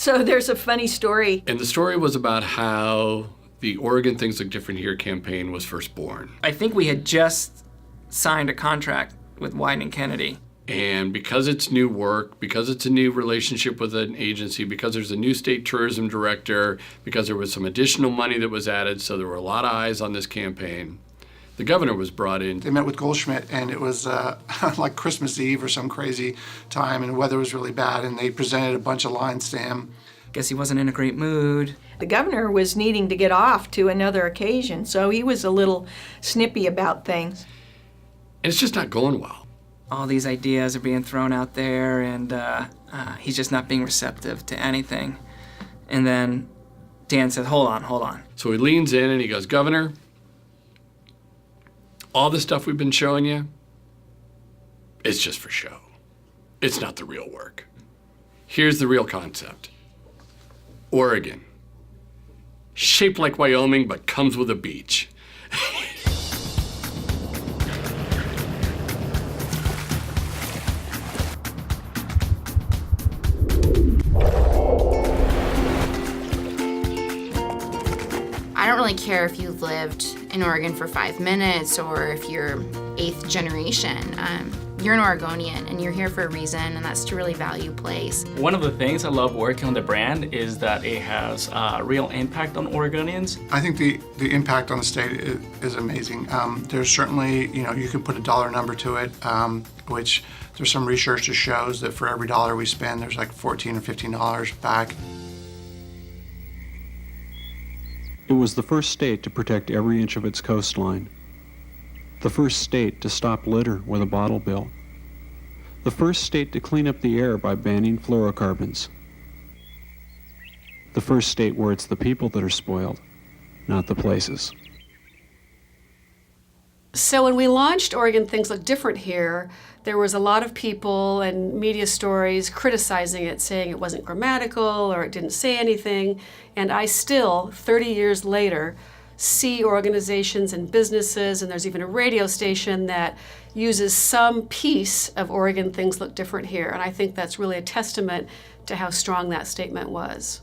So there's a funny story. And the story was about how the Oregon Things Look Different Here campaign was first born. I think we had just signed a contract with Wieden+Kennedy. And because it's new work, because it's a new relationship with an agency, because there's a new state tourism director, because there was some additional money that was added, so there were a lot of eyes on this campaign, the governor was brought in. They met with Goldschmidt, and it was like Christmas Eve or some crazy time, and the weather was really bad, and they presented a bunch of lines to him. Guess he wasn't in a great mood. The governor was needing to get off to another occasion, so he was a little snippy about things. And it's just not going well. All these ideas are being thrown out there, and he's just not being receptive to anything. And then Dan said, hold on. So he leans in and he goes, Governor, all the stuff we've been showing you, it's just for show. It's not the real work. Here's the real concept. Oregon, shaped like Wyoming, but comes with a beach. I don't really care if you've lived in Oregon for 5 minutes or if you're 8th generation. You're an Oregonian and you're here for a reason, and that's to really value place. One of the things I love working on the brand is that it has a real impact on Oregonians. I think the impact on the state is amazing. There's certainly, you can put a dollar number to it, which there's some research that shows that for every dollar we spend, there's like $14 or $15 back. It was the first state to protect every inch of its coastline. The first state to stop litter with a bottle bill. The first state to clean up the air by banning fluorocarbons. The first state where it's the people that are spoiled, not the places. So when we launched Oregon Things Look Different Here, there was a lot of people and media stories criticizing it, saying it wasn't grammatical or it didn't say anything. And I still, 30 years later, see organizations and businesses, and there's even a radio station that uses some piece of Oregon Things Look Different Here. And I think that's really a testament to how strong that statement was.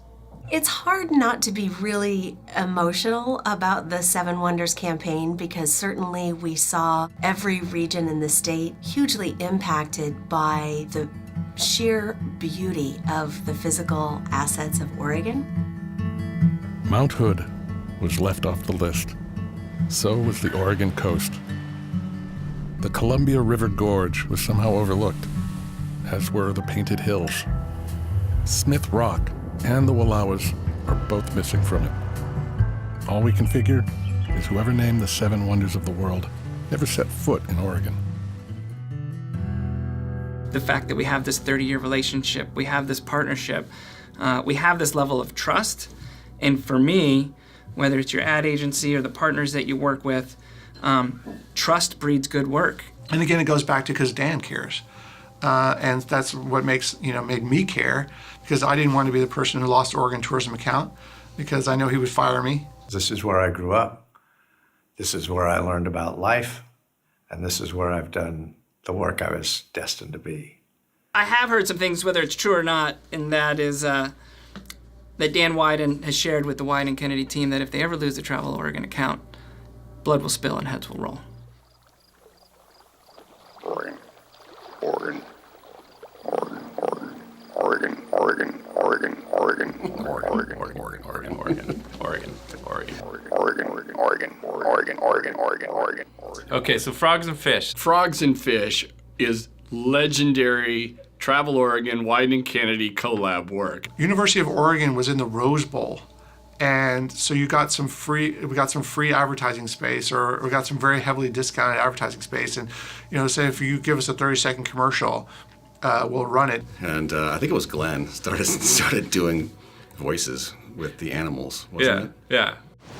It's hard not to be really emotional about the Seven Wonders campaign, because certainly we saw every region in the state hugely impacted by the sheer beauty of the physical assets of Oregon. Mount Hood was left off the list. So was the Oregon coast. The Columbia River Gorge was somehow overlooked, as were the Painted Hills. Smith Rock and the Wallowas are both missing from it. All we can figure is whoever named the Seven Wonders of the world never set foot in Oregon. The fact that we have this 30-year relationship, we have this partnership, we have this level of trust, and for me, whether it's your ad agency or the partners that you work with, trust breeds good work. And again, it goes back to because Dan cares. And that's what made me care, because I didn't want to be the person who lost Oregon tourism account, because I know he would fire me. This is where I grew up. This is where I learned about life. And this is where I've done the work I was destined to be. I have heard some things, whether it's true or not, and that is that Dan Wieden has shared with the Wieden+Kennedy team that if they ever lose the Travel Oregon account, blood will spill and heads will roll. Oregon, Oregon, Oregon, Oregon, Oregon, Oregon, Oregon, Oregon, Oregon, Oregon, Oregon, Oregon, Oregon, Oregon, Oregon, Oregon, Oregon, Oregon, Oregon. Okay, so Frogs and Fish. Frogs and Fish is legendary Travel Oregon, Wieden+Kennedy collab work. University of Oregon was in the Rose Bowl. And so we got some free advertising space, or we got some very heavily discounted advertising space. And, say if you give us a 30-second commercial, we'll run it. And I think it was Glenn started doing voices with the animals, wasn't it? Yeah.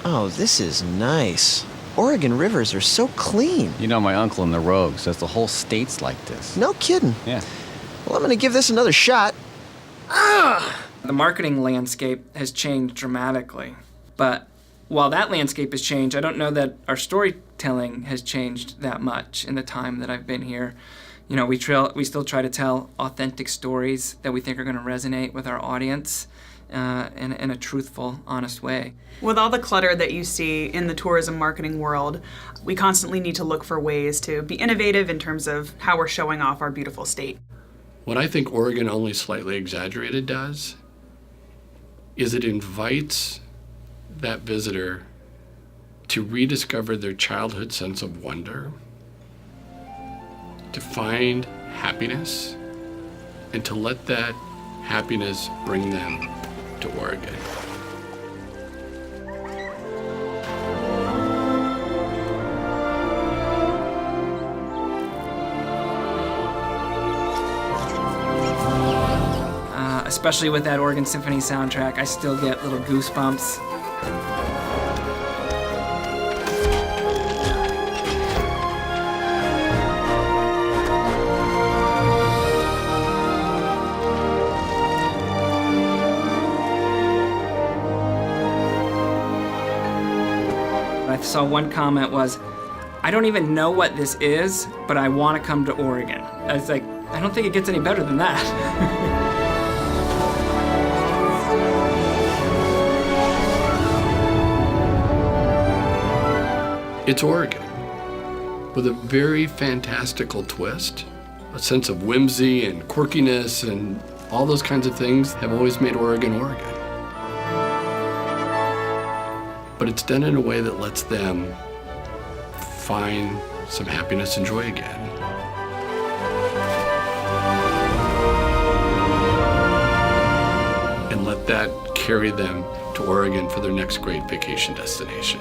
Oh, this is nice. Oregon rivers are so clean. You know, my uncle in the Rogue says the whole state's like this. No kidding. Yeah. Well, I'm gonna give this another shot. The marketing landscape has changed dramatically. But while that landscape has changed, I don't know that our storytelling has changed that much in the time that I've been here. We still try to tell authentic stories that we think are going to resonate with our audience. in a truthful, honest way. With all the clutter that you see in the tourism marketing world, we constantly need to look for ways to be innovative in terms of how we're showing off our beautiful state. What I think Oregon Only Slightly Exaggerated does is it invites that visitor to rediscover their childhood sense of wonder, to find happiness, and to let that happiness bring them to Oregon. Especially with that Oregon Symphony soundtrack, I still get little goosebumps. I saw one comment was, I don't even know what this is, but I want to come to Oregon. I was like, I don't think it gets any better than that. It's Oregon, with a very fantastical twist. A sense of whimsy and quirkiness and all those kinds of things have always made Oregon, Oregon. But it's done in a way that lets them find some happiness and joy again. And let that carry them to Oregon for their next great vacation destination.